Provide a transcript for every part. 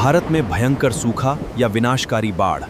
भारत में भयंकर सूखा या विनाशकारी बाढ़,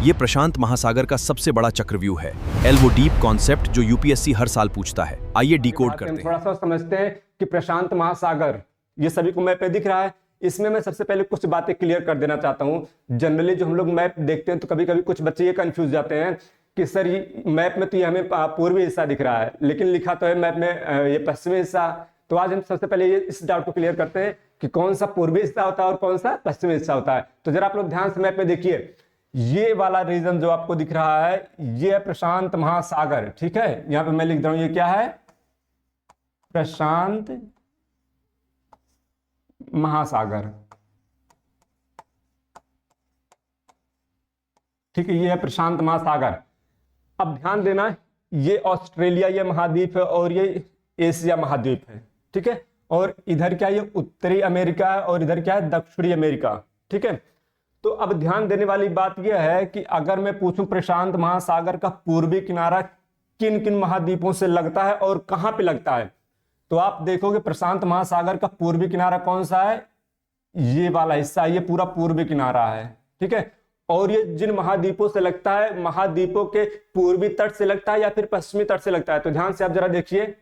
ये प्रशांत महासागर का सबसे बड़ा चक्रव्यूह है। एल्वो डीप कॉन्सेप्ट जो यूपीएससी हर साल पूछता है। आइए डिकोड करते हैं। थोड़ा सा समझते हैं कि प्रशांत महासागर ये सभी को मैप पे दिख रहा है। इसमें मैं सबसे पहले कुछ बातें क्लियर कर देना चाहता हूँ। जनरली जो हम लोग मैप देखते हैं तो कभी कभी कुछ बच्चे ये कंफ्यूज जाते हैं कि सर ये मैप में तो ये हमें पूर्वी हिस्सा दिख रहा है, लेकिन लिखा तो है मैप में ये पश्चिमी हिस्सा। तो आज हम सबसे पहले ये इस डाउट को क्लियर करते हैं कि कौन सा पूर्वी हिस्सा होता है और कौन सा पश्चिमी हिस्सा होता है। तो जरा आप लोग ध्यान से मैप में देखिए, ये वाला रीजन जो आपको दिख रहा है ये है प्रशांत महासागर। ठीक है, यहां पे मैं लिख रहा हूं ये क्या है, प्रशांत महासागर। ठीक है, ये है प्रशांत महासागर। अब ध्यान देना, ये ऑस्ट्रेलिया ये महाद्वीप है और ये एशिया महाद्वीप है। ठीक है, और इधर क्या ये उत्तरी अमेरिका है और इधर क्या है दक्षिणी अमेरिका। ठीक है, तो अब ध्यान देने वाली बात यह है कि अगर मैं पूछूं प्रशांत महासागर का पूर्वी किनारा किन किन महाद्वीपों से लगता है और कहां पे लगता है, तो आप देखोगे प्रशांत महासागर का पूर्वी किनारा कौन सा है, ये वाला हिस्सा, ये पूरा पूर्वी किनारा है। ठीक है, और ये जिन महाद्वीपों से लगता है, महाद्वीपों के पूर्वी तट से लगता है या फिर पश्चिमी तट से लगता है। तो ध्यान से आप जरा देखिए,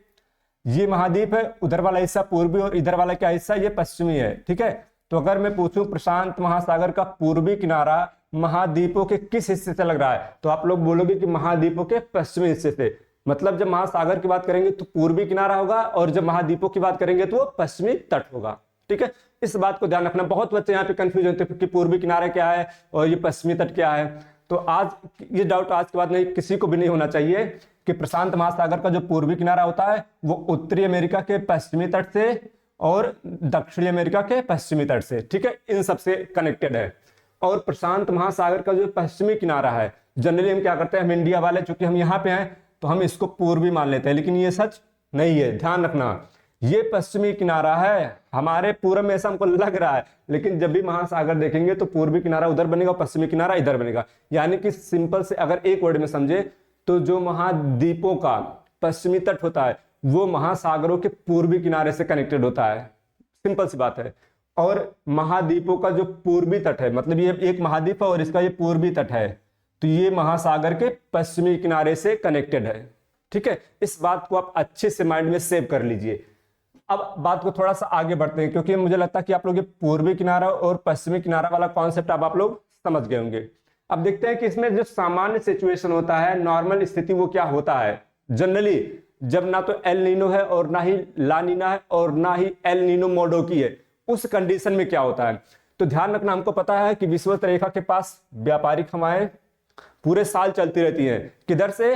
ये महाद्वीप है, उधर वाला हिस्सा पूर्वी और इधर वाला क्या हिस्सा ये पश्चिमी है। ठीक है, तो अगर मैं पूछूं प्रशांत महासागर का पूर्वी किनारा महाद्वीपों के किस हिस्से से लग रहा है, तो आप लोग बोलोगे कि महाद्वीपों के पश्चिमी हिस्से से। मतलब जब महासागर की बात करेंगे तो पूर्वी किनारा होगा और जब महाद्वीपों की बात करेंगे तो वो पश्चिमी तट होगा। ठीक है, इस बात को ध्यान रखना। बहुत बच्चे यहाँ पे कंफ्यूज होते हैं कि पूर्वी किनारा क्या है और ये पश्चिमी तट क्या है। तो आज ये डाउट आज के बाद नहीं, किसी को भी नहीं होना चाहिए कि प्रशांत महासागर का जो पूर्वी किनारा होता है वो उत्तरी अमेरिका के पश्चिमी तट से और दक्षिणी अमेरिका के पश्चिमी तट से, ठीक है, इन सबसे कनेक्टेड है। और प्रशांत महासागर का जो पश्चिमी किनारा है, जनरली हम क्या करते हैं, हम इंडिया वाले चूंकि हम यहाँ पे हैं तो हम इसको पूर्वी मान लेते हैं, लेकिन ये सच नहीं है। ध्यान रखना, ये पश्चिमी किनारा है, हमारे पूर्व में ऐसा हमको लग रहा है, लेकिन जब भी महासागर देखेंगे तो पूर्वी किनारा उधर बनेगा, पश्चिमी किनारा इधर बनेगा। यानी कि सिंपल से अगर एक वर्ड में समझे तो जो महाद्वीपों का पश्चिमी तट होता है वो महासागरों के पूर्वी किनारे से कनेक्टेड होता है। सिंपल सी बात है। और महाद्वीपों का जो पूर्वी तट है, मतलब ये एक महाद्वीप है और इसका ये पूर्वी तट है, तो ये महासागर के पश्चिमी किनारे से कनेक्टेड है। ठीक है, इस बात को आप अच्छे से माइंड में सेव कर लीजिए। अब बात को थोड़ा सा आगे बढ़ते हैं, क्योंकि मुझे लगता है कि आप लोग ये पूर्वी किनारा और पश्चिमी किनारा वाला कॉन्सेप्ट अब आप लोग समझ गए होंगे। अब देखते हैं कि इसमें जो सामान्य सिचुएशन होता है, नॉर्मल स्थिति, वो क्या होता है। जनरली जब ना तो एल नीनो है और ना ही ला नीना है और ना ही एल नीनो मोडो की है, उस कंडीशन में क्या होता है। तो ध्यान रखना, हमको पता है कि विषुवत रेखा के पास व्यापारिक हवाएं पूरे साल चलती रहती हैं। किधर से,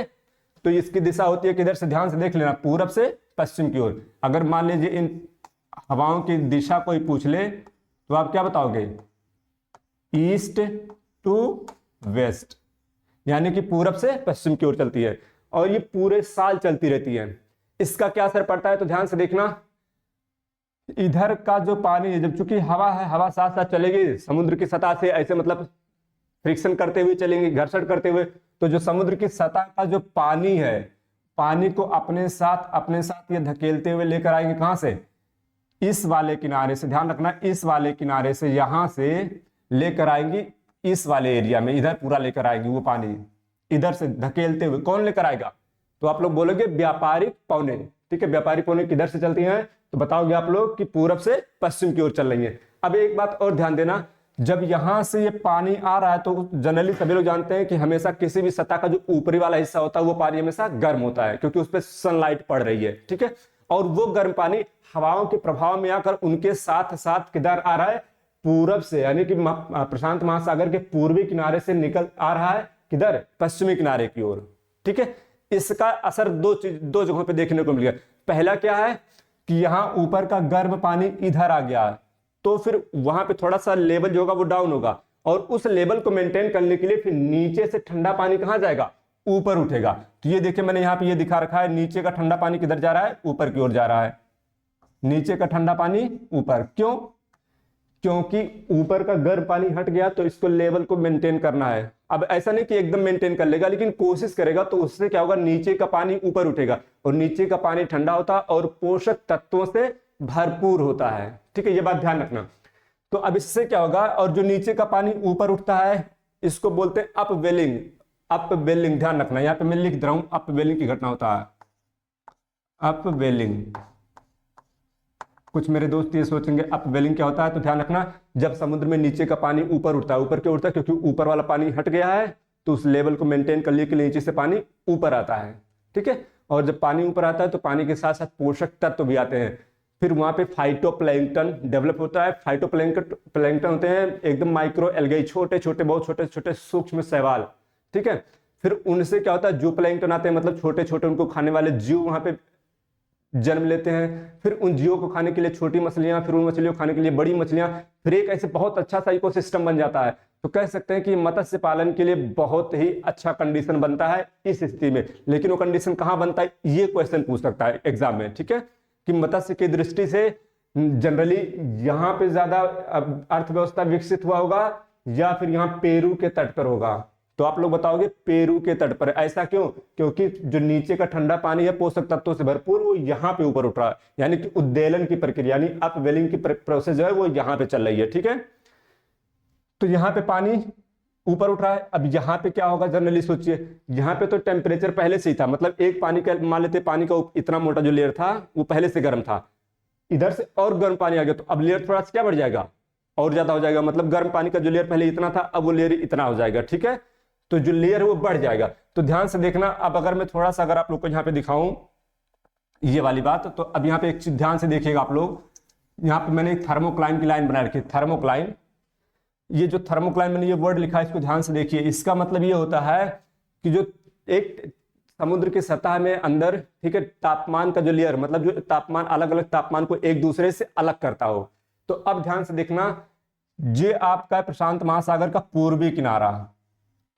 तो इसकी दिशा होती है किधर से, ध्यान से देख लेना, पूरब से पश्चिम की ओर। अगर मान लीजिए इन हवाओं की दिशा कोई पूछ ले तो आप क्या बताओगे, ईस्ट टू वेस्ट, यानी कि पूरब से पश्चिम की ओर चलती है और ये पूरे साल चलती रहती है। इसका क्या असर पड़ता है, तो ध्यान से देखना, इधर का जो पानी है, जब चूंकि हवा है, हवा साथ साथ चलेगी समुद्र की सतह से, ऐसे मतलब फ्रिक्शन करते हुए चलेंगे, घर्षण करते हुए, तो जो समुद्र की सतह का जो पानी है, पानी को अपने साथ ये धकेलते हुए लेकर आएंगे कहां से, इस वाले किनारे से। ध्यान रखना, इस वाले किनारे से यहां से लेकर आएंगी इस वाले एरिया में, इधर पूरा लेकर आएंगे वो पानी, इधर से धकेलते हुए। कौन लेकर आएगा, तो आप लोग बोलोगे व्यापारिक पौने। ठीक है, व्यापारिक पौने किधर से चलती हैं, तो बताओगे आप लोग कि पूरब से पश्चिम की ओर चल रही है। अब एक बात और ध्यान देना, जब यहां से ये पानी आ रहा है तो जनरली सभी लोग जानते हैं कि हमेशा किसी भी सतह का जो ऊपरी वाला हिस्सा होता है वो पानी हमेशा गर्म होता है, क्योंकि उस पर सनलाइट पड़ रही है। ठीक है, और वो गर्म पानी हवाओं के प्रभाव में आकर उनके साथ साथ किधर आ रहा है, पूरब से, यानी कि प्रशांत महासागर के पूर्वी किनारे से निकल आ रहा है किधर, पश्चिमी किनारे की ओर। ठीक है, इसका असर दो जगहों पे देखने को मिल गया। पहला क्या है कि यहां ऊपर का गर्म पानी इधर आ गया, तो फिर वहां पे थोड़ा सा लेवल जो होगा वो डाउन होगा, और उस लेवल को मेंटेन करने के लिए फिर नीचे से ठंडा पानी कहां जाएगा, ऊपर उठेगा। तो ये देखिए मैंने यहाँ पे ये दिखा रखा है, नीचे का ठंडा पानी किधर जा रहा है, ऊपर की ओर जा रहा है। नीचे का ठंडा पानी ऊपर, क्यों, क्योंकि ऊपर का गर्म पानी हट गया तो इसको लेवल को मेंटेन करना है। अब ऐसा नहीं कि एकदम मेंटेन कर लेगा, लेकिन कोशिश करेगा, तो उससे क्या होगा, नीचे का पानी ऊपर उठेगा और नीचे का पानी ठंडा होता है और पोषक तत्वों से भरपूर होता है। ठीक है, ये बात ध्यान रखना। तो अब इससे क्या होगा, और जो नीचे का पानी ऊपर उठता है इसको बोलते हैं अपवेलिंग। अपवेलिंग ध्यान रखना, यहाँ पे मैं लिख दे रहा हूं अपवेलिंग की घटना होता है। अपवेलिंग, कुछ मेरे दोस्त ये सोचेंगे अपवेलिंग क्या होता है, तो ध्यान रखना, जब समुद्र में नीचे का पानी ऊपर उठता है, ऊपर क्यों उठता है, क्योंकि ऊपर वाला पानी हट गया है, तो उस लेवल को मेंटेन करने के लिए नीचे से पानी ऊपर आता है। ठीक है, और जब पानी ऊपर आता है तो पानी के साथ साथ पोषक तत्व भी आते हैं। फिर वहां पे फाइटोप्लैंक्टन डेवलप होता है। फाइटोप्लैंक्टन होते हैं एकदम माइक्रो एल्गाई, छोटे छोटे, बहुत छोटे छोटे सूक्ष्म शैवाल। ठीक है, फिर उनसे क्या होता है, जू प्लैंक्टन आते हैं, मतलब छोटे छोटे उनको खाने वाले जीव वहां पे जन्म लेते हैं। फिर उन जीवों को खाने के लिए छोटी मछलियां, फिर उन मछलियों को खाने के लिए बड़ी मछलियां, फिर एक ऐसे बहुत अच्छा सा इकोसिस्टम बन जाता है। तो कह सकते हैं कि मत्स्य पालन के लिए बहुत ही अच्छा कंडीशन बनता है इस स्थिति में। लेकिन वो कंडीशन कहाँ बनता है, ये क्वेश्चन पूछ सकता है एग्जाम में। ठीक है, कि मत्स्य की दृष्टि से जनरली यहाँ पे ज्यादा अर्थव्यवस्था विकसित हुआ होगा या फिर यहाँ पेरू के तट पर होगा। तो आप लोग बताओगे पेरू के तट पर। ऐसा क्यों, क्योंकि जो नीचे का ठंडा पानी है पोषक तत्वों से भरपूर, वो यहाँ पे ऊपर उठ रहा है, यानी कि उद्वेलन की प्रक्रिया, यानी अपवेलिंग की प्रोसेस जो है वो यहाँ पे चल रही है। ठीक है, तो यहाँ पे पानी ऊपर उठ रहा है। अब यहाँ पे क्या होगा, जनरली सोचिए, यहाँ पे तो टेम्परेचर पहले से ही था, मतलब एक पानी का मान लेते, पानी का इतना मोटा जो लेयर था वो पहले से गर्म था, इधर से और गर्म पानी आ गया, तो अब लेयर थोड़ा सा क्या बढ़ जाएगा, और ज्यादा हो जाएगा। मतलब गर्म पानी का जो लेयर पहले इतना था, अब वो लेयर इतना हो जाएगा। ठीक है, तो जो लेयर है वो बढ़ जाएगा। तो ध्यान से देखना, अब अगर मैं थोड़ा सा अगर आप लोग को यहाँ पे दिखाऊं ये वाली बात, तो अब यहाँ पे एक चीज ध्यान से देखिएगा आप लोग, यहाँ पे मैंने एक थर्मोक्लाइन की लाइन बना रखी है, थर्मोक्लाइन। ये जो थर्मोक्लाइन मैंने ये वर्ड लिखा है इसको ध्यान से देखिए। इसका मतलब ये होता है कि जो एक समुद्र की सतह में अंदर, ठीक है, तापमान का जो लेयर, मतलब जो तापमान, अलग अलग तापमान को एक दूसरे से अलग करता हो। तो अब ध्यान से देखना, ये आपका प्रशांत महासागर का पूर्वी किनारा,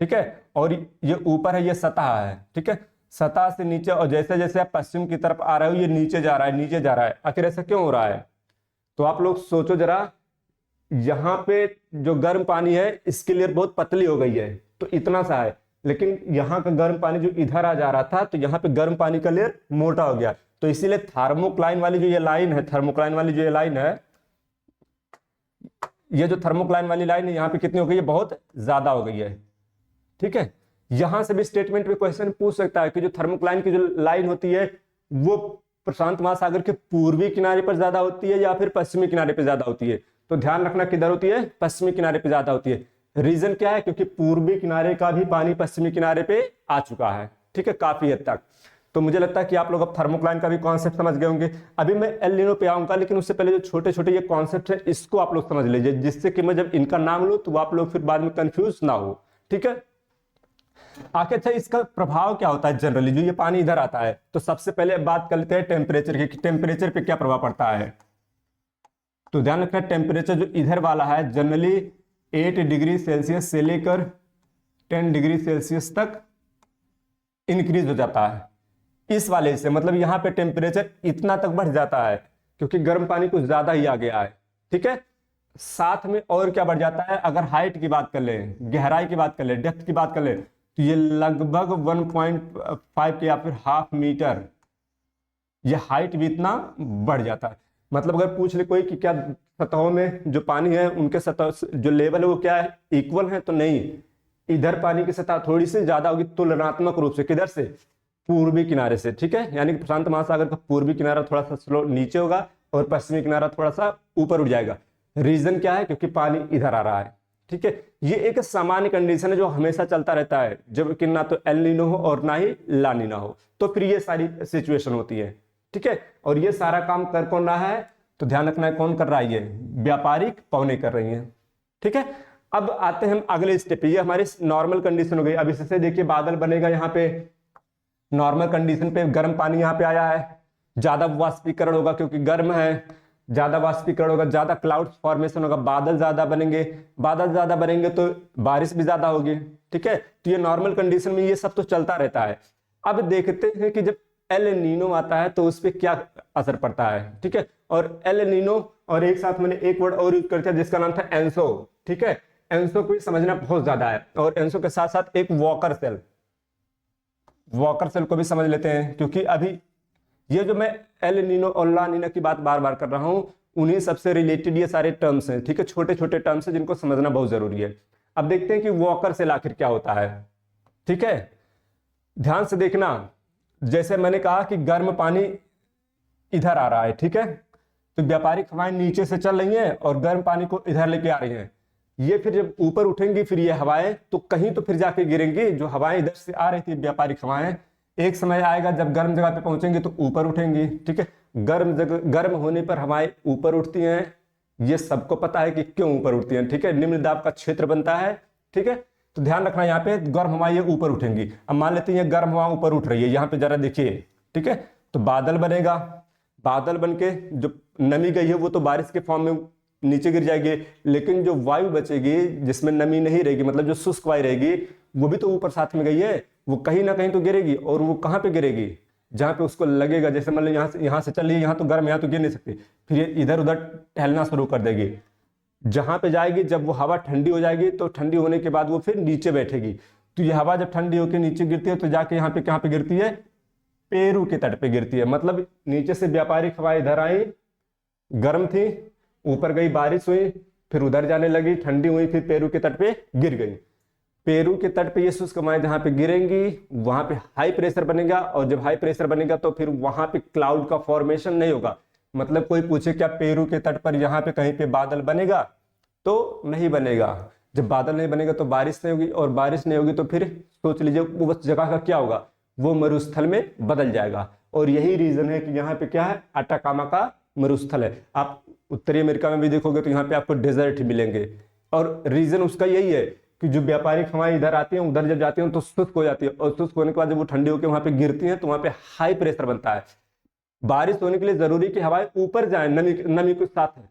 ठीक है, और ये ऊपर है, ये सतह है। ठीक है, सतह से नीचे, और जैसे जैसे आप पश्चिम की तरफ आ रहे हो ये नीचे जा रहा है, नीचे जा रहा है। आखिर ऐसा क्यों हो रहा है, तो आप लोग सोचो जरा, यहाँ पे जो गर्म पानी है इसकी लेयर बहुत पतली हो गई है, तो इतना सा है, लेकिन यहाँ का गर्म पानी जो इधर आ जा रहा था, तो यहाँ पे गर्म पानी का लेयर मोटा हो गया। तो इसीलिए थर्मोक्लाइन वाली जो ये लाइन है, थर्मोक्लाइन वाली जो ये लाइन है, ये जो थर्मोक्लाइन वाली लाइन है यहाँ पे कितनी हो गई है, बहुत ज्यादा हो गई है। ठीक है, यहां से भी स्टेटमेंट में क्वेश्चन पूछ सकता है कि जो थर्मोक्लाइन की जो लाइन होती है वो प्रशांत महासागर के पूर्वी किनारे पर ज्यादा होती है या फिर पश्चिमी किनारे पर ज्यादा होती है। तो ध्यान रखना किधर होती है, पश्चिमी किनारे पे ज्यादा होती है। रीजन क्या है, क्योंकि पूर्वी किनारे का भी पानी पश्चिमी किनारे पे आ चुका है। ठीक है, काफी हद तक। तो मुझे लगता है कि आप लोग अब थर्मोक्लाइन का भी कॉन्सेप्ट समझ गए होंगे। अभी मैं एल नीनो पे आऊंगा, लेकिन उससे पहले जो छोटे छोटे ये कॉन्सेप्ट है इसको आप लोग समझ लीजिए, जिससे कि मैं जब इनका नाम लूं तो आप लोग फिर बाद में कंफ्यूज ना हो। ठीक है, आखिर अच्छा इसका प्रभाव क्या होता है जनरली, जो ये पानी इधर आता है। तो सबसे पहले बात कर लेते हैं टेम्परेचर की, टेम्परेचर पे क्या प्रभाव पड़ता है। तो ध्यान रखना, टेम्परेचर जो इधर वाला है जनरली 8 डिग्री सेल्सियस से लेकर 10 डिग्री सेल्सियस तक इंक्रीज हो जाता है इस वाले से। मतलब यहाँ पे टेम्परेचर इतना तक बढ़ जाता है क्योंकि गर्म पानी कुछ ज्यादा ही आ गया है। ठीक है, साथ में और क्या बढ़ जाता है, अगर हाइट की बात कर ले, गहराई की बात कर ले, डेप्थ की बात कर ले, तो ये लगभग 1.5 या फिर हाफ मीटर, ये हाइट भी इतना बढ़ जाता है। मतलब अगर पूछ ले कोई कि क्या सतहों में जो पानी है उनके सतह जो लेवल है वो क्या है, इक्वल है, तो नहीं, इधर पानी की सतह थोड़ी सी ज्यादा होगी तुलनात्मक रूप से। किधर से, पूर्वी किनारे से। ठीक है, यानी कि प्रशांत महासागर का पूर्वी किनारा थोड़ा सा स्लो नीचे होगा और पश्चिमी किनारा थोड़ा सा ऊपर उठ जाएगा। रीजन क्या है, क्योंकि पानी इधर आ रहा है। ठीक है, ये एक सामान्य कंडीशन है जो हमेशा चलता रहता है, जब कि ना तो एल नीनो हो और ना ही ला नीना हो, तो फिर ये सारी सिचुएशन होती है। ठीक है, और ये सारा काम कर कौन रहा है, तो ध्यान रखना है कौन कर रहा है, ये व्यापारिक पवनें कर रही हैं। ठीक है, अब आते हैं हम अगले स्टेप पे। ये हमारी नॉर्मल कंडीशन हो गई। अब इससे देखिए बादल बनेगा, यहाँ पे नॉर्मल कंडीशन पे गर्म पानी यहाँ पे आया है, ज्यादा वाष्पीकरण होगा क्योंकि गर्म है, ज्यादा वाष्पीकरण होगा, ज्यादा क्लाउड फॉर्मेशन होगा, बादल ज्यादा बनेंगे, बादल ज्यादा बनेंगे तो बारिश भी ज्यादा होगी। ठीक है, तो ये नॉर्मल कंडीशन में ये सब तो चलता रहता है। अब देखते हैं कि जब एल नीनो आता है तो उस पर क्या असर पड़ता है। ठीक है, और एल नीनो और एक साथ मैंने एक वर्ड और यूज कर दिया जिसका नाम था एंसो। ठीक है, एंसो को समझना बहुत ज्यादा है, और एंसो के साथ साथ एक वॉकर सेल, वॉकर सेल को भी समझ लेते हैं, क्योंकि अभी ये जो मैं एल नीनो और ला नीना की बात बार बार कर रहा हूं, उन्हीं सबसे रिलेटेड ये सारे टर्म्स हैं, ठीक है, छोटे छोटे टर्म्स हैं जिनको समझना बहुत जरूरी है। अब देखते हैं कि वॉकर सेल आखिर क्या होता है। ठीक है, ध्यान से देखना, जैसे मैंने कहा कि गर्म पानी इधर आ रहा है, ठीक है, तो व्यापारिक हवाएं नीचे से चल रही हैं और गर्म पानी को इधर लेके आ रही हैं। ये फिर जब ऊपर उठेंगी फिर ये हवाएं तो कहीं तो फिर जाके गिरेंगी। जो हवाएं इधर से आ रही थी व्यापारिक हवाएं, एक समय आएगा जब गर्म जगह पे पहुंचेंगी तो ऊपर उठेंगी। ठीक है, गर्म जगह, गर्म होने पर हवाएं ऊपर उठती हैं, ये सबको पता है कि क्यों ऊपर उठती हैं। ठीक है, निम्न दाब का क्षेत्र बनता है। ठीक है, तो ध्यान रखना यहाँ पे गर्म हवाएं ये ऊपर उठेंगी। अब मान लेते हैं गर्म हवा ऊपर उठ रही है, यहाँ पे जरा देखिए। ठीक है, तो बादल बनेगा, बादल बन के जो नमी गई है वो तो बारिश के फॉर्म में नीचे गिर जाएगी, लेकिन जो वायु बचेगी जिसमें नमी नहीं रहेगी, मतलब जो शुष्क वायु रहेगी, वो भी तो ऊपर साथ में गई है, वो कहीं ना कहीं तो गिरेगी। और वो कहाँ पे गिरेगी? जहाँ पे उसको लगेगा। जैसे मान लो यहाँ से चल रही है, यहाँ तो गर्म, यहाँ तो गिर नहीं सकती, फिर ये इधर उधर टहलना शुरू कर देगी। जहाँ पे जाएगी, जब वो हवा ठंडी हो जाएगी तो ठंडी होने के बाद वो फिर नीचे बैठेगी। तो ये हवा जब ठंडी होकर नीचे गिरती है तो जाके यहाँ पे कहाँ पे गिरती है? पेरू के तट पे गिरती है। मतलब नीचे से व्यापारिक हवा इधर आई, गर्म थी, ऊपर गई, बारिश हुई, फिर उधर जाने लगी, ठंडी हुई, फिर पेरू के तट पे गिर गई। पेरू के तट पे ये शुष्क हवाएं जहां पे गिरेंगी वहां पे हाई प्रेशर बनेगा, और जब हाई प्रेशर बनेगा तो फिर वहां पे क्लाउड का फॉर्मेशन नहीं होगा। मतलब कोई पूछे क्या पेरू के तट पर यहाँ पे कहीं पे बादल बनेगा? तो नहीं बनेगा। जब बादल नहीं बनेगा तो बारिश नहीं होगी, और बारिश नहीं होगी तो फिर सोच लीजिए उस जगह का क्या होगा? वो मरुस्थल में बदल जाएगा। और यही रीजन है कि यहाँ पे क्या है? अटाकामा का मरुस्थल है। आप उत्तरी अमेरिका में भी देखोगे तो यहाँ पे आपको डेजर्ट मिलेंगे, और रीजन उसका यही है कि जो व्यापारिक हवाएं इधर आती हैं, उधर जब जाती हैं तो शुष्क हो जाती है, और शुष्क होने के बाद जब वो ठंडी होकर वहां पे गिरती हैं तो वहां पे हाई प्रेशर बनता है। बारिश होने के लिए जरूरी कि हवाएं ऊपर जाए, नमी के साथ है,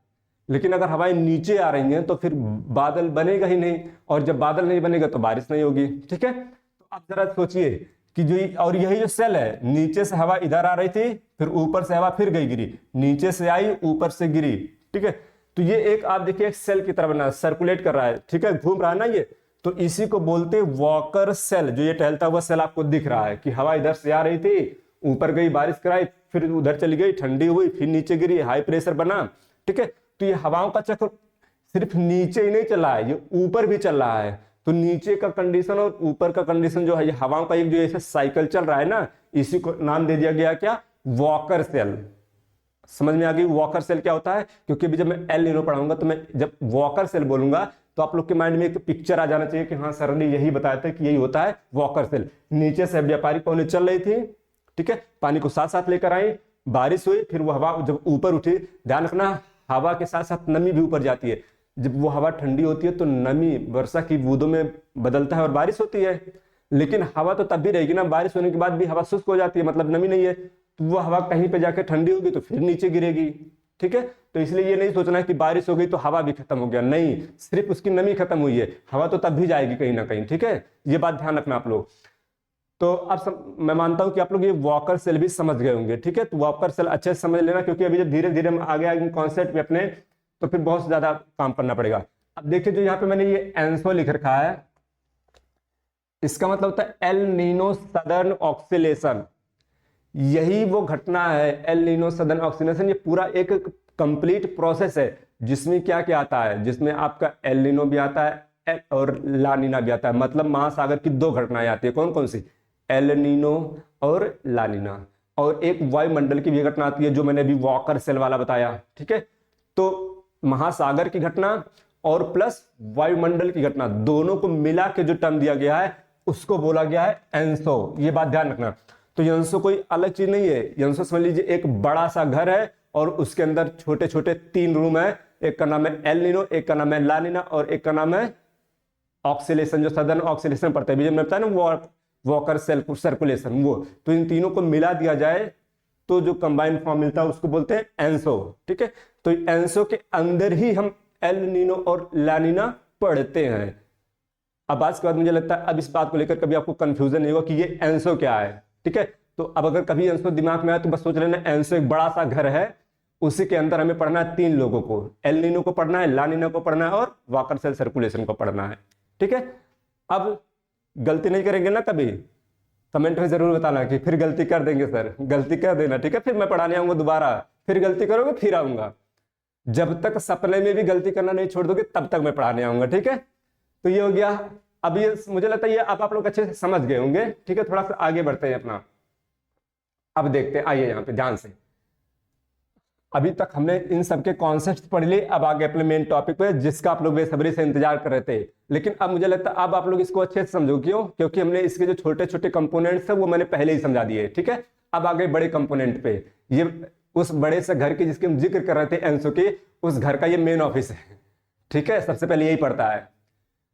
लेकिन अगर हवाएं नीचे आ रही हैं तो फिर बादल बनेगा ही नहीं, और जब बादल नहीं बनेगा तो बारिश नहीं होगी। ठीक है, तो आप जरा सोचिए कि जो, और यही जो सेल है, नीचे से हवा इधर आ रही थी, फिर ऊपर से हवा फिर गई गिरी, नीचे से आई ऊपर से गिरी। ठीक है, तो ये एक आप देखिए एक सेल की तरह बना, सर्कुलेट कर रहा है। ठीक है, घूम रहा है ना ये, तो इसी को बोलते हैं वॉकर सेल। जो ये टहलता हुआ सेल आपको दिख रहा है कि हवा इधर से आ रही थी, ऊपर गई, बारिश कराई, फिर उधर चली गई, ठंडी हुई, फिर नीचे गिरी, हाई प्रेशर बना। ठीक है, तो ये हवाओं का चक्र सिर्फ नीचे ही नहीं चल रहा है, ये ऊपर भी चल रहा है। तो नीचे का कंडीशन और ऊपर का कंडीशन जो है, ये हवाओं का एक जो ऐसे साइकिल चल रहा है ना, इसी को नाम दे दिया गया क्या? Walker cell. समझ में आ गई वॉकर सेल क्या होता है? क्योंकि अभी जब मैं एल नीनो पढ़ाऊंगा तो मैं जब वॉकर सेल बोलूंगा तो आप लोग के माइंड में एक पिक्चर आ जाना चाहिए कि हाँ सर ने यही बताया था कि यही होता है वॉकर सेल। नीचे से व्यापारिक पवनें चल रही थी, ठीक है, पानी को साथ साथ लेकर आई, बारिश हुई, फिर वो हवा जब ऊपर उठी, ध्यान रखना हवा के साथ साथ नमी भी ऊपर जाती है। जब वो हवा ठंडी होती है तो नमी वर्षा की बूंदों में बदलता है और बारिश होती है। लेकिन हवा तो तब भी रहेगी ना, बारिश होने के बाद भी हवा शुष्क हो जाती है, मतलब नमी नहीं है, तो वो हवा कहीं पे जाकर ठंडी होगी तो फिर नीचे गिरेगी। ठीक है, तो इसलिए ये नहीं सोचना कि बारिश हो गई तो हवा भी खत्म हो गया, नहीं, सिर्फ उसकी नमी खत्म हुई है, हवा तो तब भी जाएगी कहीं ना कहीं। ठीक है, ये बात ध्यान रखना आप लोग। तो अब मैं मानता हूं कि आप लोग ये वॉकर सेल भी समझ गए होंगे। ठीक है, तो वॉकर सेल अच्छे से समझ लेना, क्योंकि अभी जब धीरे धीरे हम आगे आगे कॉन्सेप्ट में अपने, तो फिर बहुत ज्यादा काम करना पड़ेगा। अब देखिए जो यहाँ पे मैंने ये एंसो लिख रखा है, इसका मतलब होता है एल नीनो सदर्न ऑक्सीलेशन। यही वो घटना है, एल नीनो सदर्न ऑक्सीलेशन। ये पूरा एक कंप्लीट प्रोसेस है जिसमें क्या क्या आता है, जिसमें आपका एल नीनो भी आता है और ला नीना भी आता है। मतलब महासागर की दो घटनाएं आती है, कौन कौन सी? एल नीनो और ला नीना। और एक वायुमंडल की भी घटना आती है जो मैंने अभी वॉकर सेल वाला बताया। ठीक है, तो महासागर की घटना और प्लस वायुमंडल की घटना, दोनों को मिला के जो टर्म दिया गया है उसको बोला गया है एंसो। ये बात ध्यान रखना। तो एंसो कोई अलग चीज नहीं है। एंसो समझ लीजिए एक बड़ा सा घर है और उसके अंदर छोटे छोटे 3 रूम है। एक का नाम है एल नीनो, एक का नाम है ला नीना, और एक का नाम है ऑक्सीलेशन, जो सदर्न ऑक्सीलेशन पड़ता है। मैंने बताया ना वॉकर सेल सर्कुलेशन, वो। तो इन तीनों को मिला दिया जाए तो जो कंबाइंड फॉर्म मिलता है उसको बोलते हैं एंसो। ठीक है, तो एंसो के अंदर ही हम एल नीनो और ला नीना पढ़ते हैं। अब आज के बाद मुझे लगता है अब इस बात को लेकर कभी आपको कंफ्यूजन नहीं होगा कि ये एंसो क्या है। ठीक है, तो अब अगर कभी एंसो दिमाग में आए तो बस सोच लेना एंसो एक बड़ा सा घर है, उसी के अंदर हमें पढ़ना है 3 लोगों को, एल नीनो को पढ़ना है, ला नीना को पढ़ना है और वॉकर सेल सर्कुलेशन को पढ़ना है। ठीक है, अब गलती नहीं करेंगे ना कभी, कमेंट में जरूर बताना कि फिर गलती कर देंगे सर, गलती कर देना। ठीक है, फिर मैं पढ़ाने आऊंगा दोबारा, फिर गलती करोगे फिर आऊंगा। जब तक सपने में भी गलती करना नहीं छोड़ दोगे तब तक मैं पढ़ाने आऊंगा, ठीक है। तो ये हो गया। अब ये मुझे लगता है ये अब आप लोग अच्छे से समझ गए होंगे, ठीक है। थोड़ा सा आगे बढ़ते हैं अपना, अब देखते हैं, आइए यहाँ पे ध्यान से। अभी तक हमने इन सबके कॉन्सेप्ट पढ़ लिए, अब आगे अपने मेन टॉपिक पे जिसका आप लोग बेसब्री से इंतजार कर रहे थे। लेकिन अब मुझे लगता है अब आप लोग इसको अच्छे से समझो, क्यों? क्योंकि हमने इसके जो छोटे छोटे कंपोनेंट्स है वो मैंने पहले ही समझा दिए, ठीक है। अब आगे बड़े कंपोनेंट पे, ये उस बड़े से घर के जिसके हम जिक्र कर रहे थे एनसो के, उस घर का ये मेन ऑफिस है, ठीक है। सबसे पहले यही पड़ता है।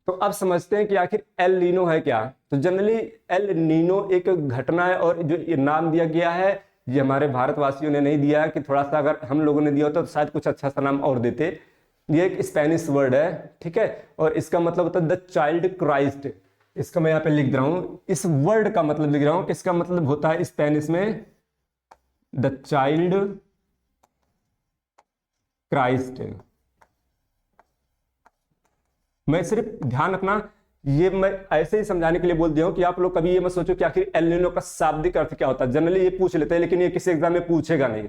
तो अब समझते हैं कि आखिर एल नीनो है क्या। तो जनरली एल नीनो एक घटना है, और जो ये नाम दिया गया है ये हमारे भारतवासियों ने नहीं दिया है, कि थोड़ा सा अगर हम लोगों ने दिया होता तो शायद कुछ अच्छा सा नाम और देते। ये एक स्पेनिश वर्ड है, ठीक है, और इसका मतलब होता है द चाइल्ड क्राइस्ट। इसका मैं यहाँ पे लिख रहा हूँ, इस वर्ड का मतलब लिख रहा हूँ कि इसका मतलब होता है स्पेनिश में द चाइल्ड क्राइस्ट। मैं सिर्फ ध्यान रखना, ये मैं ऐसे ही समझाने के लिए बोल दिया हूं कि आप लोग कभी ये मत सोचो कि आखिर एल नीनो का शाब्दिक अर्थ क्या होता है। जनरली ये पूछ लेते हैं, लेकिन ये किसी एग्जाम में पूछेगा नहीं,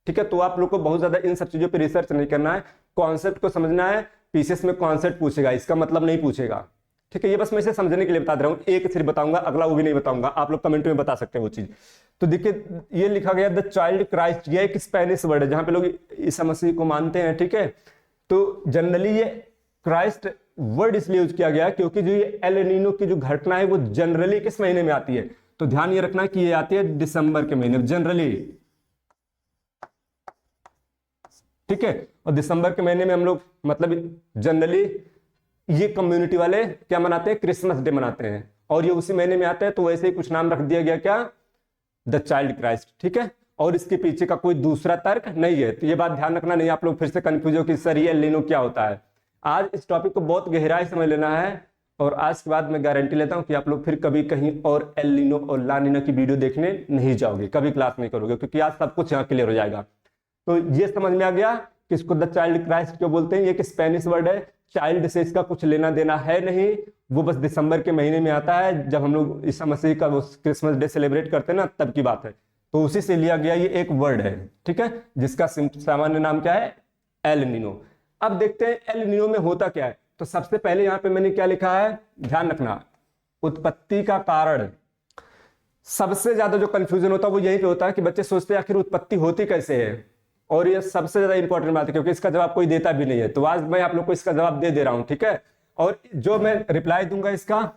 ठीक है। तो आप लोग को बहुत ज्यादा इन सब चीजों पे रिसर्च नहीं करना है, कॉन्सेप्ट को समझना है। पीसीएस में कॉन्सेप्ट पूछेगा, इसका मतलब नहीं पूछेगा, ठीक है। ये बस मैं इसे समझने के लिए बता रहा हूँ, एक सिर्फ बताऊंगा, अगला वो भी नहीं बताऊंगा, आप लोग कमेंट में बता सकते हैं वो चीज। तो देखिए ये लिखा गया द चाइल्ड क्राइस्ट, ये एक स्पेनिश वर्ड है जहां पे लोग ईसा मसीह को मानते हैं, ठीक है। तो जनरली ये क्राइस्ट वर्ड इसलिए यूज किया गया क्योंकि जो ये एल नीनो की जो घटना है वो जनरली किस महीने में आती है। तो ध्यान ये रखना कि ये आती है दिसंबर के महीने में जनरली, ठीक है। और दिसंबर के महीने में हम लोग मतलब जनरली ये कम्युनिटी वाले क्या मनाते हैं, क्रिसमस डे मनाते हैं, और ये उसी महीने में आता है। तो वैसे ही कुछ नाम रख दिया गया, क्या, द चाइल्ड क्राइस्ट, ठीक है। और इसके पीछे का कोई दूसरा तर्क नहीं है। तो ये बात ध्यान रखना, नहीं आप लोग फिर से कंफ्यूज हो कि सर ये एल नीनो क्या होता है। आज इस टॉपिक को बहुत गहराई समझ लेना है, और आज के बाद मैं गारंटी लेता हूं कि आप लोग फिर कभी कहीं और एल नीनो और ला नीनो की वीडियो देखने नहीं जाओगे, कभी क्लास नहीं करोगे, क्योंकि आज सब कुछ यहाँ क्लियर हो जाएगा। तो ये समझ में आ गया कि इसको द चाइल्ड क्राइस्ट क्यों बोलते हैं। ये एक स्पेनिश वर्ड है, चाइल्ड से इसका कुछ लेना देना है नहीं, वो बस दिसंबर के महीने में आता है जब हम लोग ईसा मसीह का क्रिसमस डे सेलिब्रेट करते हैं ना, तब की बात है। तो उसी से लिया गया ये एक वर्ड है, ठीक है, जिसका सामान्य नाम क्या है, एल नीनो। अब देखते हैं एल नीनो में होता क्या है। तो सबसे पहले यहां पे मैंने क्या लिखा है, ध्यान रखना, उत्पत्ति का कारण। सबसे ज्यादा जो कंफ्यूजन होता है वो यहीं पे होता है कि बच्चे सोचते हैं आखिर उत्पत्ति होती कैसे है, और ये सबसे ज्यादा इंपॉर्टेंट बात है क्योंकि इसका जवाब कोई देता भी नहीं है। तो आज मैं आप लोग को इसका जवाब दे रहा हूं, ठीक है। और जो मैं रिप्लाई दूंगा इसका,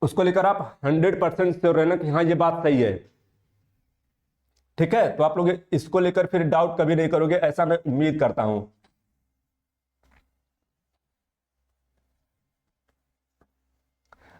उसको लेकर आप 100% श्योर रहना कि हाँ ये बात सही है, ठीक है। तो आप लोग इसको लेकर फिर डाउट कभी नहीं करोगे, ऐसा मैं उम्मीद करता हूं।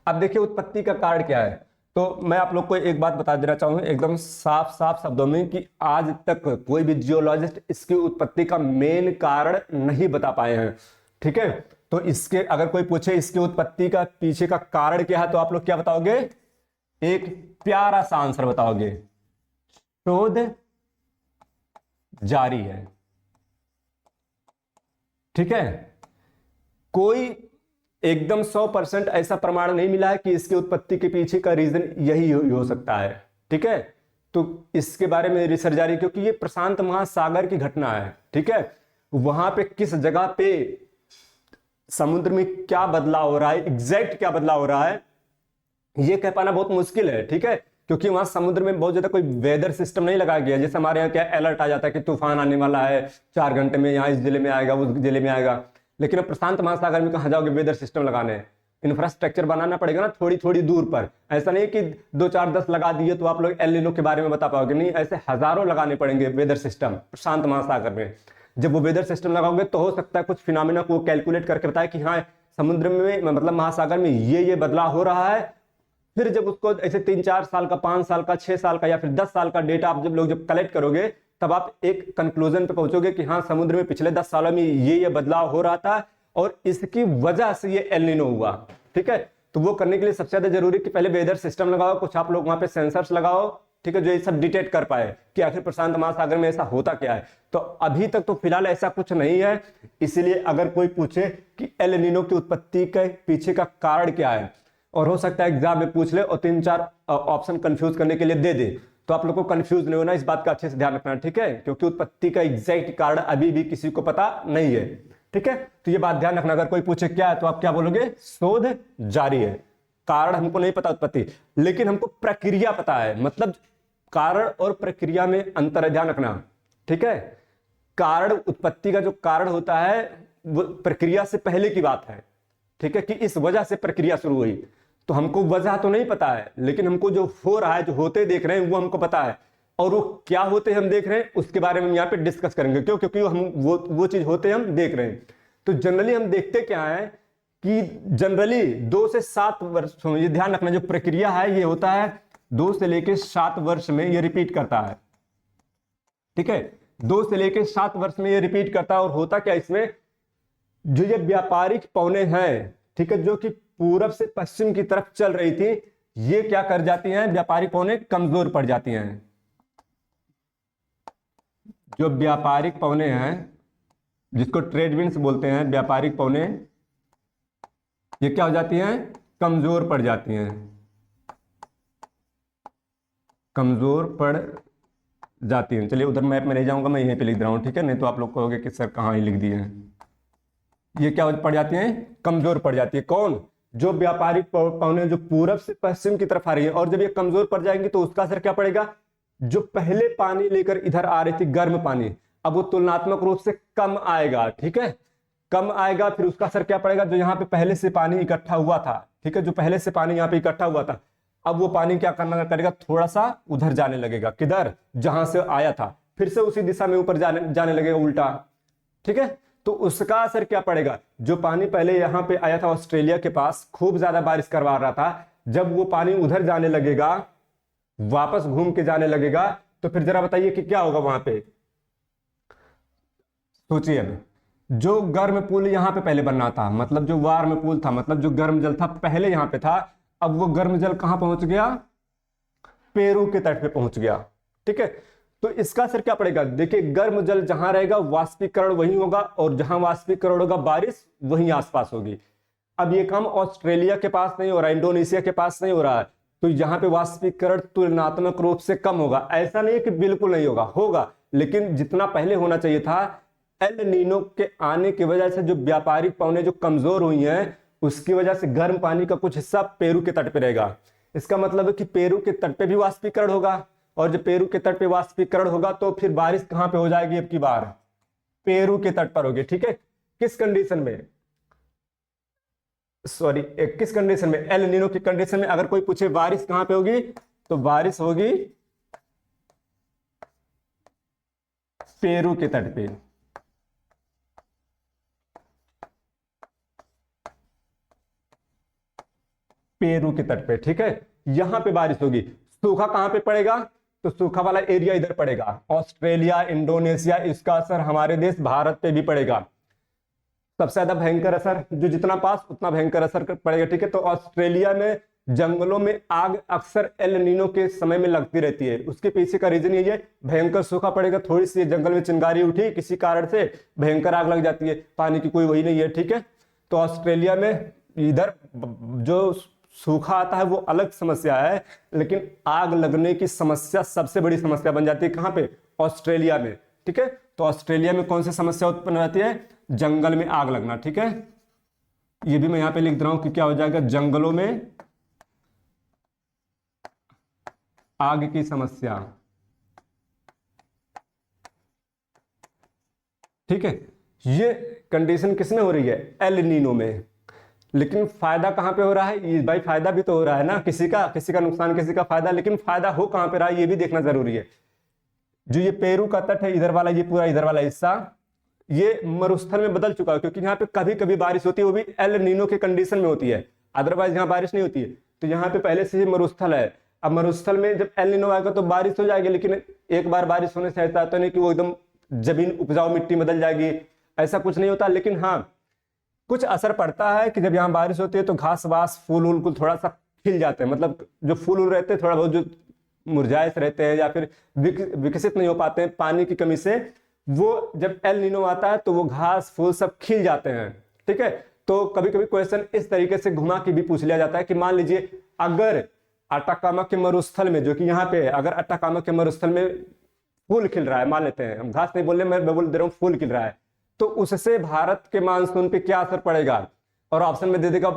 अब देखिए उत्पत्ति का कारण क्या है। तो मैं आप लोग को एक बात बता देना चाहूंगा एकदम साफ साफ शब्दों में कि आज तक कोई भी जियोलॉजिस्ट इसकी उत्पत्ति का मेन कारण नहीं बता पाए हैं, ठीक है। तो इसके अगर कोई पूछे इसकी उत्पत्ति का पीछे का कारण क्या है, तो आप लोग क्या बताओगे, एक प्यारा सा आंसर बताओगे, शोध जारी है, ठीक है। कोई एकदम 100% ऐसा प्रमाण नहीं मिला है कि इसकी उत्पत्ति के पीछे का रीजन यही हो सकता है, ठीक है। तो इसके बारे में रिसर्च जारी, क्योंकि ये प्रशांत महासागर की घटना है, ठीक है। वहां पे किस जगह पे समुद्र में क्या बदलाव हो रहा है, एग्जैक्ट क्या बदलाव हो रहा है, ये कह पाना बहुत मुश्किल है, ठीक है। क्योंकि वहां समुद्र में बहुत ज्यादा कोई वेदर सिस्टम नहीं लगाया गया। जैसे हमारे यहाँ क्या अलर्ट आ जाता है कि तूफान आने वाला है, 4 घंटे में यहाँ इस जिले में आएगा, उस जिले में आएगा। लेकिन अब प्रशांत महासागर में कहाँ जाओगे वेदर सिस्टम लगाने, इंफ्रास्ट्रक्चर बनाना पड़ेगा ना थोड़ी थोड़ी दूर पर। ऐसा नहीं कि 2 4 10 लगा दिए तो आप लोग एल नीनो के बारे में बता पाओगे, नहीं, ऐसे हजारों लगाने पड़ेंगे वेदर सिस्टम प्रशांत महासागर में। जब वो वेदर सिस्टम लगाओगे तो हो सकता है कुछ फिनोमेना को कैलकुलेट करके बताए कि हाँ समुद्र में मतलब महासागर में ये बदलाव हो रहा है। फिर जब उसको ऐसे 3 4 साल का, 5 साल का, 6 साल का या फिर 10 साल का डेटा आप जब कलेक्ट करोगे, तब आप एक कंक्लूजन पे पहुंचोगे कि हाँ समुद्र में पिछले 10 सालों में ये बदलाव हो रहा था और इसकी वजह से ये एल नीनो हुआ, ठीक है। तो वो करने के लिए सबसे ज्यादा जरूरी कि पहले वेदर सिस्टम लगाओ, कुछ आप लोग वहां पे सेंसर्स लगाओ, ठीक है, जो ये सब डिटेक्ट कर पाए कि आखिर प्रशांत महासागर में ऐसा होता क्या है। तो अभी तक तो फिलहाल ऐसा कुछ नहीं है। इसलिए अगर कोई पूछे कि एल नीनो की उत्पत्ति के पीछे का कारण क्या है, और हो सकता है एग्जाम में पूछ ले और 3 4 ऑप्शन कंफ्यूज करने के लिए दे दे, तो आप लोग को कंफ्यूज नहीं होना, इस बात का अच्छे से ध्यान रखना, ठीक है, क्योंकि उत्पत्ति का एग्जैक्ट कारण अभी भी किसी को पता नहीं है, ठीक है। तो ये बात ध्यान रखना, अगर कोई पूछे क्या है तो आप क्या बोलोगे, शोध जारी है। कारण हमको नहीं पता उत्पत्ति, लेकिन हमको प्रक्रिया पता है, मतलब कारण और प्रक्रिया में अंतर है, ध्यान रखना, ठीक है। कारण, उत्पत्ति का जो कारण होता है वो प्रक्रिया से पहले की बात है, ठीक है, कि इस वजह से प्रक्रिया शुरू हुई। तो हमको वजह तो नहीं पता है, लेकिन हमको जो हो रहा है, जो होते देख रहे हैं वो हमको पता है, और वो क्या होते हम देख रहे हैं उसके बारे में हम यहाँ पे डिस्कस करेंगे। क्यों? क्योंकि हम वो चीज होते हम देख रहे हैं। तो जनरली हम देखते क्या है कि जनरली 2 से 7 वर्ष, ये ध्यान रखना, जो प्रक्रिया है ये होता है 2 से लेकर 7 वर्ष में ये रिपीट करता है, ठीक है, 2 से लेकर 7 वर्ष में ये रिपीट करता है। और होता क्या इसमें, जो ये व्यापारिक पौने हैं, ठीक है, जो कि पूरब से पश्चिम की तरफ चल रही थी, ये क्या कर जाती हैं, व्यापारिक पौने कमजोर पड़ जाती हैं। जो व्यापारिक पौने हैं, जिसको ट्रेड विंड्स बोलते हैं, व्यापारिक पौने, ये क्या हो जाती हैं, कमजोर पड़ जाती हैं, कमजोर पड़ जाती हैं। चलिए उधर मैप में नहीं जाऊंगा, मैं यहीं पे लिख रहा हूं, ठीक है, नहीं तो आप लोग कहोगे कि सर कहाँ ही लिख दिए हैं। ये क्या पड़ जाती हैं, कमजोर पड़ जाती है। कौन? जो व्यापारिक पौने जो पूरब से पश्चिम की तरफ आ रही है। और जब ये कमजोर पड़ जाएंगी तो उसका असर क्या पड़ेगा, जो पहले पानी लेकर इधर आ रही थी, गर्म पानी, अब वो तुलनात्मक रूप से कम आएगा, ठीक है, कम आएगा। फिर उसका असर क्या पड़ेगा, जो यहाँ पे पहले से पानी इकट्ठा हुआ था, ठीक है, जो पहले से पानी यहाँ पे इकट्ठा हुआ था, अब वो पानी क्या करना करेगा, थोड़ा सा उधर जाने लगेगा, किधर, जहां से आया था, फिर से उसी दिशा में ऊपर जाने लगेगा, उल्टा, ठीक है। तो उसका असर क्या पड़ेगा, जो पानी पहले यहाँ पे आया था ऑस्ट्रेलिया के पास, खूब ज्यादा बारिश करवा रहा था, जब वो पानी उधर जाने लगेगा, वापस घूम के जाने लगेगा, तो फिर जरा बताइए कि क्या होगा वहां पे। सोचिए, अब जो गर्म पुल यहाँ पे पहले बनना था, मतलब जो वार्म पुल था, मतलब जो गर्म जल था पहले यहाँ पे था, अब वो गर्म जल कहां पहुंच गया, पेरू के तट पे पहुंच गया, ठीक है। तो इसका असर क्या पड़ेगा, देखिए, गर्म जल जहां रहेगा वाष्पीकरण वहीं होगा, और जहां वाष्पीकरण होगा बारिश वहीं आसपास होगी। अब ये काम ऑस्ट्रेलिया के पास नहीं हो रहा है, इंडोनेशिया के पास नहीं हो रहा है, तो यहाँ पे वाष्पीकरण तुलनात्मक रूप से कम होगा। ऐसा नहीं है कि बिल्कुल नहीं होगा, होगा, लेकिन जितना पहले होना चाहिए था। एल नीनो के आने की वजह से जो व्यापारिक पौने जो कमजोर हुई हैं, उसकी वजह से गर्म पानी का कुछ हिस्सा पेरू के तट पे रहेगा। इसका मतलब है कि पेरू के तट पे भी वाष्पीकरण होगा, और जब पेरू के तट पे वाष्पीकरण होगा तो फिर बारिश कहां पे हो जाएगी, अब की बार पेरू के तट पर होगी, ठीक है। किस कंडीशन में, सॉरी, किस कंडीशन में, एल नीनो की कंडीशन में। अगर कोई पूछे बारिश कहां पे होगी, तो बारिश होगी पेरू के तट पे, पेरू के तट पे, ठीक है, यहां पे बारिश होगी। सूखा कहां पे पड़ेगा, तो सूखा वाला एरिया इधर पड़ेगा, ऑस्ट्रेलिया, इंडोनेशिया, इसका असर हमारे देश भारत पे भी पड़ेगा। सबसे ज्यादा भयंकर असर, जो जितना पास उतना भयंकर असर पड़ेगा, ठीक है। तो ऑस्ट्रेलिया में जंगलों में आग अक्सर एल नीनो के समय में लगती रहती है। उसके पीछे का रीजन ये है, भयंकर सूखा पड़ेगा, थोड़ी सी जंगल में चिंगारी उठी किसी कारण से, भयंकर आग लग जाती है, पानी की कोई वही नहीं है, ठीक है। तो ऑस्ट्रेलिया में इधर जो सूखा आता है वो अलग समस्या है, लेकिन आग लगने की समस्या सबसे बड़ी समस्या बन जाती है कहां पे, ऑस्ट्रेलिया में, ठीक है। तो ऑस्ट्रेलिया में कौन सी समस्या उत्पन्न होती है, जंगल में आग लगना, ठीक है। ये भी मैं यहां पे लिख रहा हूं कि क्या हो जाएगा, जंगलों में आग की समस्या, ठीक है। ये कंडीशन किसमें हो रही है, एल नीनो में। लेकिन फायदा कहां पे हो रहा है, ये भाई फायदा भी तो हो रहा है ना, किसी का नुकसान किसी का फायदा, लेकिन फायदा हो कहां पे रहा है ये भी देखना जरूरी है। जो ये पेरू का तट है इधर वाला, ये पूरा इधर वाला हिस्सा, ये मरुस्थल में बदल चुका है, क्योंकि यहाँ पे कभी कभी बारिश होती है, वो भी एल नीनो के कंडीशन में होती है, अदरवाइज यहाँ बारिश नहीं होती है। तो यहाँ पे पहले से ही मरुस्थल है, अब मरुस्थल में जब एल नीनो आएगा तो बारिश हो जाएगी, लेकिन एक बार बारिश होने से ऐसा तो नहीं कि वो एकदम जमीन उपजाऊ मिट्टी बदल जाएगी, ऐसा कुछ नहीं होता। लेकिन हाँ, कुछ असर पड़ता है कि जब यहाँ बारिश होती है तो घास वास फूल उल को थोड़ा सा खिल जाते हैं, मतलब जो फूल उल रहते हैं थोड़ा बहुत जो मुरझाए से रहते हैं या फिर विकसित नहीं हो पाते हैं पानी की कमी से, वो जब एल नीनो आता है तो वो घास फूल सब खिल जाते हैं, ठीक है। तो कभी कभी क्वेश्चन इस तरीके से घुमा के भी पूछ लिया जाता है कि मान लीजिए अटाकामा के मरुस्थल में, जो कि यहाँ पे अगर अटाकामा के मरुस्थल में फूल खिल रहा है, मान लेते हैं, हम घास नहीं बोल रहे, मैं बोल दे रहा हूँ फूल खिल रहा है, तो उससे भारत के मानसून पे क्या असर पड़ेगा? और ऑप्शन में दे देगा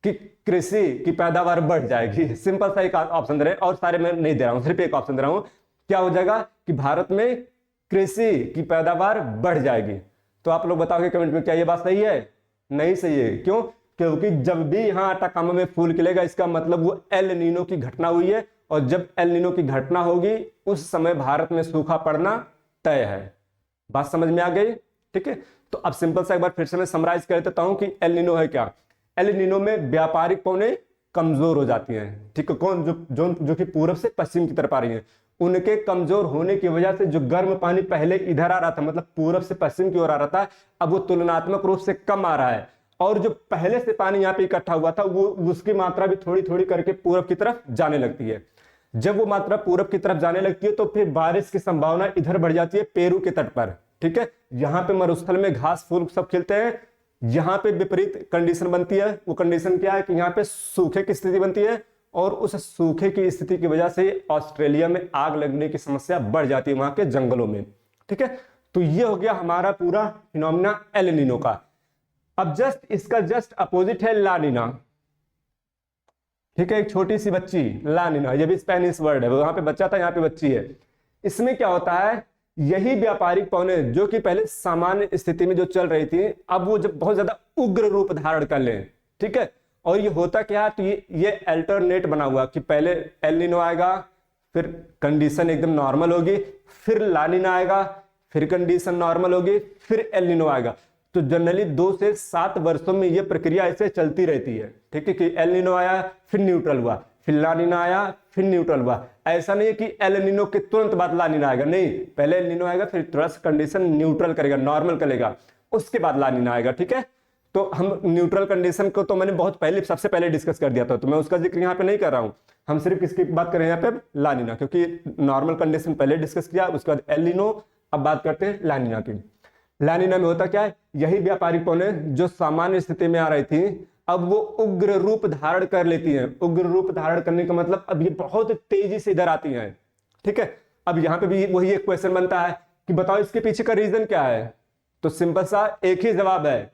कि कृषि की पैदावार बढ़ जाएगी। सिंपल सा एक ऑप्शन दे रहे हैं, और सारे मैं नहीं दे रहा हूँ, सिर्फ एक ऑप्शन दे रहा हूँ। क्या हो जाएगा कि भारत में कृषि की पैदावार बढ़ जाएगी। तो आप लोग बताओगे कमेंट में, क्या ये बात सही है? नहीं सही है। क्यों? क्योंकि जब भी यहाँ अटाकामा में फूल खिलेगा, इसका मतलब वो एल नीनो की घटना हुई है, और जब एल नीनो की घटना होगी उस समय भारत में सूखा पड़ना तय है। बात समझ में आ गई? ठीक है, तो अब सिंपल सा एक बार फिर से मैं समराइज कर देता हूं कि एल नीनो है क्या। एल नीनो में व्यापारिक पौने कमजोर हो जाती हैं। ठीक है, कौन? जो कि पूरब से पश्चिम की तरफ आ रही हैं, उनके कमजोर होने की वजह से जो गर्म पानी पहले इधर आ रहा था, मतलब पूरब से पश्चिम की ओर आ रहा था, अब वो तुलनात्मक रूप से कम आ रहा है, और जो पहले से पानी यहाँ पे इकट्ठा हुआ था वो उसकी मात्रा भी थोड़ी थोड़ी करके पूरब की तरफ जाने लगती है। जब वो मात्रा पूरब की तरफ जाने लगती है तो फिर बारिश की संभावना इधर बढ़ जाती है, पेरू के तट पर। ठीक है, यहाँ पे मरुस्थल में घास फूल सब खिलते हैं, यहाँ पे विपरीत कंडीशन बनती है। वो कंडीशन क्या है कि यहाँ पे सूखे की स्थिति बनती है, और उस सूखे की स्थिति की वजह से ऑस्ट्रेलिया में आग लगने की समस्या बढ़ जाती है, वहां के जंगलों में। ठीक है, तो ये हो गया हमारा पूरा फिनोमिना एल नीनो का। अब इसका जस्ट अपोजिट है ला नीना। ठीक है, एक छोटी सी बच्ची, ला नीना, ये भी स्पेनिश वर्ड है, वहां पे बच्चा था, यहाँ पे बच्ची है। इसमें क्या होता है, यही व्यापारिक पौने जो कि पहले सामान्य स्थिति में जो चल रही थी, अब वो जब बहुत ज्यादा उग्र रूप धारण कर लें। ठीक है, और ये होता क्या है, तो ये अल्टरनेट बना हुआ कि पहले एल नीनो आएगा, फिर कंडीशन एकदम नॉर्मल होगी, फिर ला नीना आएगा, फिर कंडीशन नॉर्मल होगी, फिर एल नीनो आएगा। तो जनरली 2 से 7 वर्षों में ये प्रक्रिया ऐसे चलती रहती है। ठीक है, कि एल नीनो आया फिर न्यूट्रल हुआ, फिर ला नीना आया फिर न्यूट्रल हुआ। ऐसा नहीं है कि एल नीनो के तुरंत बाद ला नीना आएगा, नहीं, पहले एल नीनो आएगा, फिर थोड़ा सा कंडीशन न्यूट्रल करेगा, नॉर्मल करेगा, उसके बाद ला नीना आएगा। ठीक है, तो हम न्यूट्रल कंडीशन को तो मैंने बहुत पहले, सबसे पहले डिस्कस कर दिया था, तो मैं उसका जिक्र यहाँ पे नहीं कर रहा हूँ। हम सिर्फ किसकी बात कर रहे हैं यहाँ पे? ला नीना, क्योंकि नॉर्मल कंडीशन पहले डिस्कस किया, उसके बाद एल नीनो, अब बात करते हैं ला नीना की। ला नीना में होता क्या है, यही व्यापारिक पौने जो सामान्य स्थिति में आ रही थी, अब वो उग्र रूप धारण कर लेती हैं। उग्र रूप धारण करने का मतलब अब ये बहुत तेजी से इधर आती हैं। ठीक है, अब यहाँ पे भी वही एक क्वेश्चन बनता है कि बताओ इसके पीछे का रीजन क्या है? तो सिंपल सा एक ही जवाब है,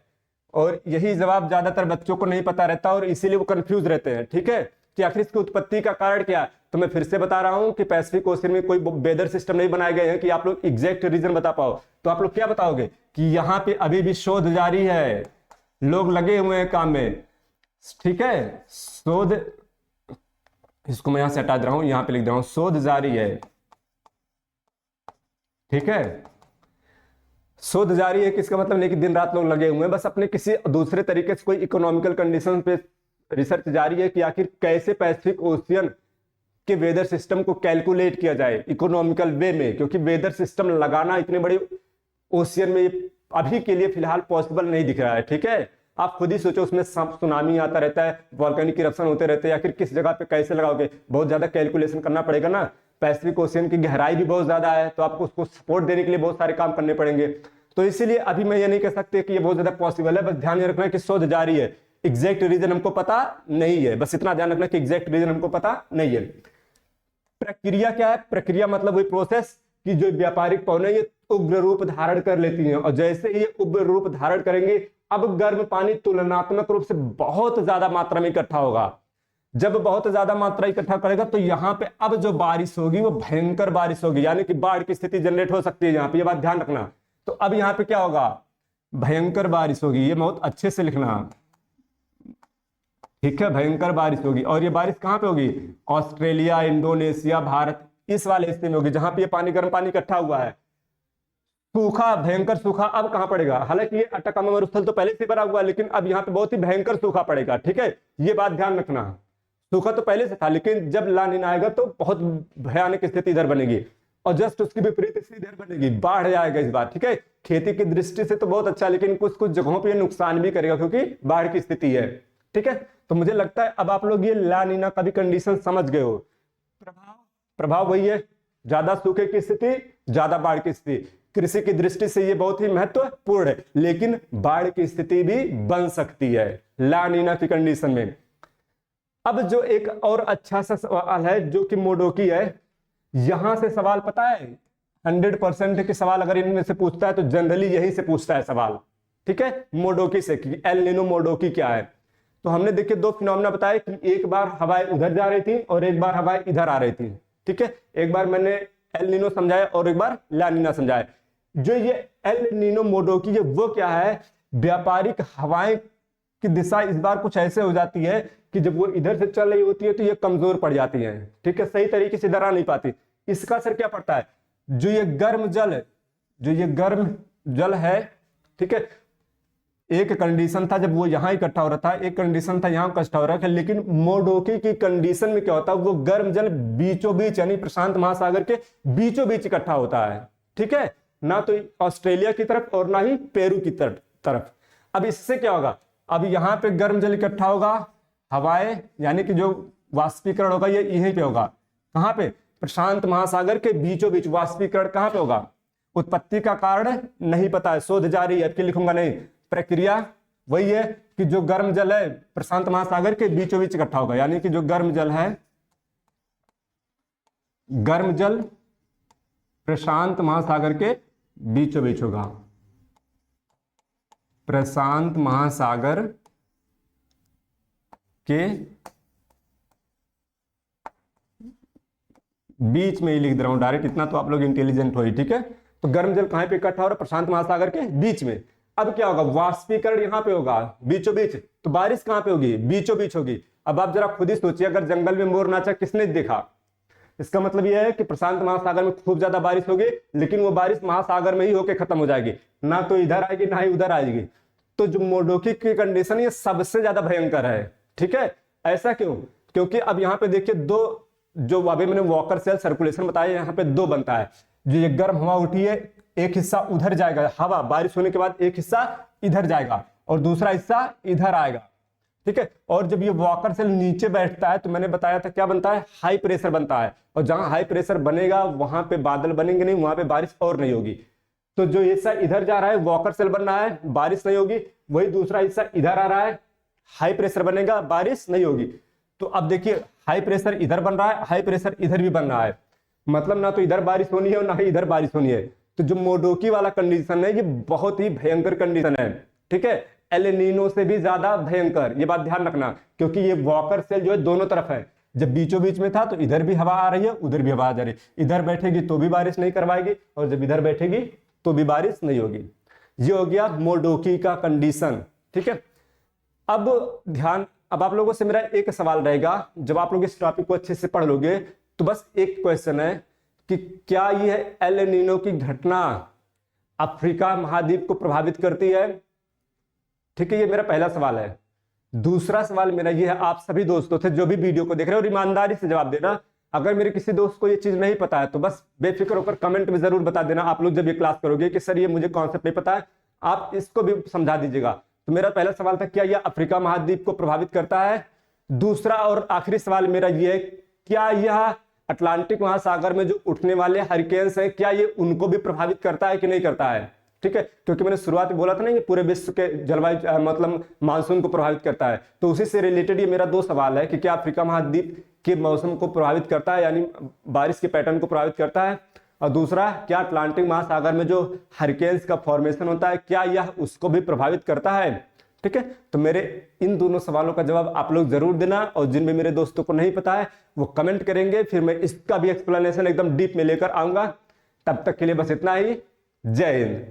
और यही जवाब ज्यादातर बच्चों को नहीं पता रहता, और इसीलिए वो कंफ्यूज रहते हैं। ठीक है, कि आखिर इसकी उत्पत्ति का कारण क्या है? तो मैं फिर से बता रहा हूं कि पैसिफिक ओशन में कोई वेदर सिस्टम नहीं बनाए गए हैं कि आप लोग एग्जैक्ट रीजन बता पाओ। तो आप लोग क्या बताओगे कि यहाँ पे अभी भी शोध जारी है, लोग लगे हुए हैं काम में। ठीक है, शोध, इसको मैं यहां से हटा दे रहा हूं, यहां पे लिख दे रहा हूं शोध जारी है। ठीक है, शोध जारी है, किसका मतलब नहीं कि दिन रात लोग लगे हुए हैं, बस अपने किसी दूसरे तरीके से कोई इकोनॉमिकल कंडीशन पे रिसर्च जारी है कि आखिर कैसे पैसिफिक ओशियन के वेदर सिस्टम को कैलकुलेट किया जाए इकोनॉमिकल वे में, क्योंकि वेदर सिस्टम लगाना इतने बड़े ओशियन में अभी के लिए फिलहाल पॉसिबल नहीं दिख रहा है। ठीक है, आप खुद ही सोचो, उसमें सुनामी आता रहता है, वॉल्केनिक इरप्शन होते रहते हैं, आखिर किस जगह पे कैसे लगाओगे? बहुत ज्यादा कैलकुलेशन करना पड़ेगा ना। पैसिफिक ओशियन की गहराई भी बहुत ज्यादा है, तो आपको उसको सपोर्ट देने के लिए बहुत सारे काम करने पड़ेंगे। तो इसीलिए अभी मैं ये नहीं कह सकते कि ये बहुत ज्यादा पॉसिबल है। बस ध्यान रखना है कि शोध जारी है, एग्जैक्ट रीजन हमको पता नहीं है, बस इतना ध्यान रखना कि एग्जैक्ट रीजन हमको पता नहीं है। प्रक्रिया क्या है? प्रक्रिया मतलब वही प्रोसेस कि जो व्यापारिक पौने ये उग्र रूप धारण कर लेती हैं, और जैसे ही ये उग्र रूप धारण करेंगे, अब गर्म पानी तुलनात्मक रूप से बहुत ज्यादा मात्रा में इकट्ठा होगा। जब बहुत ज्यादा मात्रा इकट्ठा करेगा तो यहाँ पे अब जो बारिश होगी वो भयंकर बारिश होगी, यानी कि बाढ़ की स्थिति जनरेट हो सकती है यहाँ पे, ये बात ध्यान रखना। तो अब यहाँ पे क्या होगा? भयंकर बारिश होगी, ये बहुत अच्छे से लिखना। ठीक है, भयंकर बारिश होगी, और ये बारिश कहां पे होगी? ऑस्ट्रेलिया, इंडोनेशिया, भारत, इस वाले हिस्से में होगी जहां पे ये पानी, गर्म पानी इकट्ठा हुआ है। सूखा, भयंकर सूखा अब कहां पड़ेगा? हालांकि ये अटाकामा मरुस्थल तो पहले से भरा हुआ है, लेकिन अब यहाँ पे बहुत ही भयंकर सूखा पड़ेगा। ठीक है, ये बात ध्यान रखना। सूखा तो पहले से था, लेकिन जब ला नीना आएगा तो बहुत भयानक स्थिति इधर बनेगी, और जस्ट उसकी विपरीत स्थिति इधर बनेगी, बाढ़ आएगा इस बार। ठीक है, खेती की दृष्टि से तो बहुत अच्छा, लेकिन कुछ कुछ जगहों पर नुकसान भी करेगा क्योंकि बाढ़ की स्थिति है। ठीक है, तो मुझे लगता है अब आप लोग ये ला नीना का भी कंडीशन समझ गए हो। प्रभाव वही है, ज्यादा सूखे की स्थिति, ज्यादा बाढ़ की स्थिति। कृषि की दृष्टि से ये बहुत ही महत्वपूर्ण है, लेकिन बाढ़ की स्थिति भी बन सकती है ला नीना की कंडीशन में। अब जो एक और अच्छा सा सवाल है जो कि मोडोकी है, यहां से सवाल पता है 100% के सवाल अगर इनमें से पूछता है तो जनरली यही से पूछता है सवाल, ठीक है, मोडोकी से कि एल नीनो मोडोकी क्या है। तो हमने देखिए दो फिनोमेना बताए कि एक बार हवाएं उधर जा रही थी और एक बार हवाएं इधर आ रही थी, ठीक है। एक बार मैंने एल नीनो समझाया और एक बार ला नीना समझाया। जो ये एल नीनो मोडोकी ये वो क्या है, व्यापारिक हवाएं की दिशा इस बार कुछ ऐसे हो जाती है कि जब वो इधर से चल रही होती है तो ये कमजोर पड़ जाती है, ठीक है, सही तरीके से इधर आ नहीं पाती। इसका असर क्या पड़ता है, जो ये गर्म जल है, ठीक है, एक कंडीशन था जब वो यहां इकट्ठा हो रहा था, एक कंडीशन था यहां इकट्ठा हो रहा है, लेकिन मोडोकी की कंडीशन में क्या होता है, वो गर्म जल बीचों बीच यानी प्रशांत महासागर के बीचों बीच इकट्ठा होता है, ठीक है, ना तो ऑस्ट्रेलिया की तरफ और ना ही पेरू की तरफ। अब इससे क्या होगा, अब यहां पे गर्म जल इकट्ठा होगा, हवाएं यानी कि जो वाष्पीकरण होगा ये यहीं पे होगा, कहां पे, प्रशांत महासागर के बीचों बीच। वाष्पीकरण कहां पे होगा, उत्पत्ति का कारण नहीं पता है, शोध जारी है, अब लिखूंगा नहीं। प्रक्रिया वही है कि जो गर्म जल है प्रशांत महासागर के बीचों बीच इकट्ठा होगा, यानी कि जो गर्म जल है, गर्म जल प्रशांत महासागर के बीचों बीच होगा, प्रशांत महासागर के बीच में ही लिख दे रहा हूं डायरेक्ट, इतना तो आप लोग इंटेलिजेंट हो ही, ठीक है। तो गर्म जल कहां पे इकट्ठा हो रहा है, प्रशांत महासागर के बीच में। अब क्या होगा, वाष्पीकरण यहां पे होगा बीचों बीच, तो बारिश कहां पे होगी, बीचों बीच होगी। अब आप जरा खुद ही सोचिए, अगर जंगल में मोर नाचा किसने देखा, इसका मतलब यह है कि प्रशांत महासागर में खूब ज्यादा बारिश होगी, लेकिन वो बारिश महासागर में ही होकर खत्म हो जाएगी, ना तो इधर आएगी ना ही उधर आएगी। तो जो मोडोकी की कंडीशन ये सबसे ज्यादा भयंकर है, ठीक है। ऐसा क्यों, क्योंकि अब यहाँ पे देखिए दो, जो अभी मैंने वॉकर सेल सर्कुलेशन बताया, यहाँ पे दो बनता है। जो ये गर्म हवा उठी है, एक हिस्सा उधर जाएगा, हवा बारिश होने के बाद एक हिस्सा इधर जाएगा और दूसरा हिस्सा इधर आएगा, ठीक है। और जब ये वॉकर सेल नीचे बैठता है तो मैंने बताया था क्या बनता है, हाई प्रेशर बनता है, और जहां हाई प्रेशर बनेगा वहां पे बादल बनेंगे नहीं, वहां पे बारिश और नहीं होगी। तो जो हिस्सा इधर जा रहा है वॉकर सेल बन रहा है, बारिश नहीं होगी, वही दूसरा हिस्सा इधर आ रहा है, हाई प्रेशर बनेगा, बारिश नहीं होगी। तो अब देखिए हाई प्रेशर इधर बन रहा है, हाई प्रेशर इधर भी बन रहा है, मतलब ना तो इधर बारिश होनी है और ना ही इधर बारिश होनी है। तो जो मोडोकी वाला कंडीशन है ये बहुत ही भयंकर कंडीशन है, ठीक है, एल नीनो से भी ज्यादा भयंकर, ये बात ध्यान रखना, क्योंकि ये वॉकर सेल जो है दोनों तरफ है। जब बीचों बीच में था तो इधर भी हवा आ रही है, उधर भी हवा आ जा रही है, इधर बैठेगी तो भी बारिश नहीं करवाएगी और जब इधर बैठेगी तो भी बारिश नहीं होगी। ये हो गया मोडोकी का कंडीशन, ठीक है। अब आप लोगों से मेरा एक सवाल रहेगा, जब आप लोग इस टॉपिक को अच्छे से पढ़ लोगे तो बस एक क्वेश्चन है कि क्या यह एल नीनो की घटना अफ्रीका महाद्वीप को प्रभावित करती है, ठीक है, ये मेरा पहला सवाल है। दूसरा सवाल मेरा ये है, आप सभी दोस्तों से जो भी वीडियो को देख रहे हो और ईमानदारी से जवाब देना, अगर मेरे किसी दोस्त को ये चीज नहीं पता है तो बस बेफिक्र होकर कमेंट में जरूर बता देना। आप लोग जब ये क्लास करोगे कि सर ये मुझे कॉन्सेप्ट नहीं पता है, आप इसको भी समझा दीजिएगा। तो मेरा पहला सवाल था क्या यह अफ्रीका महाद्वीप को प्रभावित करता है। दूसरा और आखिरी सवाल मेरा यह है, क्या यह अटलांटिक महासागर में जो उठने वाले हरिकेन्स हैं क्या ये उनको भी प्रभावित करता है कि नहीं करता है, ठीक है, क्योंकि मैंने शुरुआत में बोला था ना ये पूरे विश्व के जलवायु मतलब मानसून को प्रभावित करता है। तो उसी से रिलेटेड ये मेरा दो सवाल है कि क्या अफ्रीका महाद्वीप के मौसम को प्रभावित करता है, यानी बारिश के पैटर्न को प्रभावित करता है, और दूसरा क्या अटलांटिक महासागर में जो हरिकेन्स का फॉर्मेशन होता है क्या यह उसको भी प्रभावित करता है, ठीक है। तो मेरे इन दोनों सवालों का जवाब आप लोग जरूर देना, और जिन भी मेरे दोस्तों को नहीं पता है वो कमेंट करेंगे, फिर मैं इसका भी एक्सप्लेनेशन एकदम डीप में लेकर आऊंगा। तब तक के लिए बस इतना ही। जय हिंद।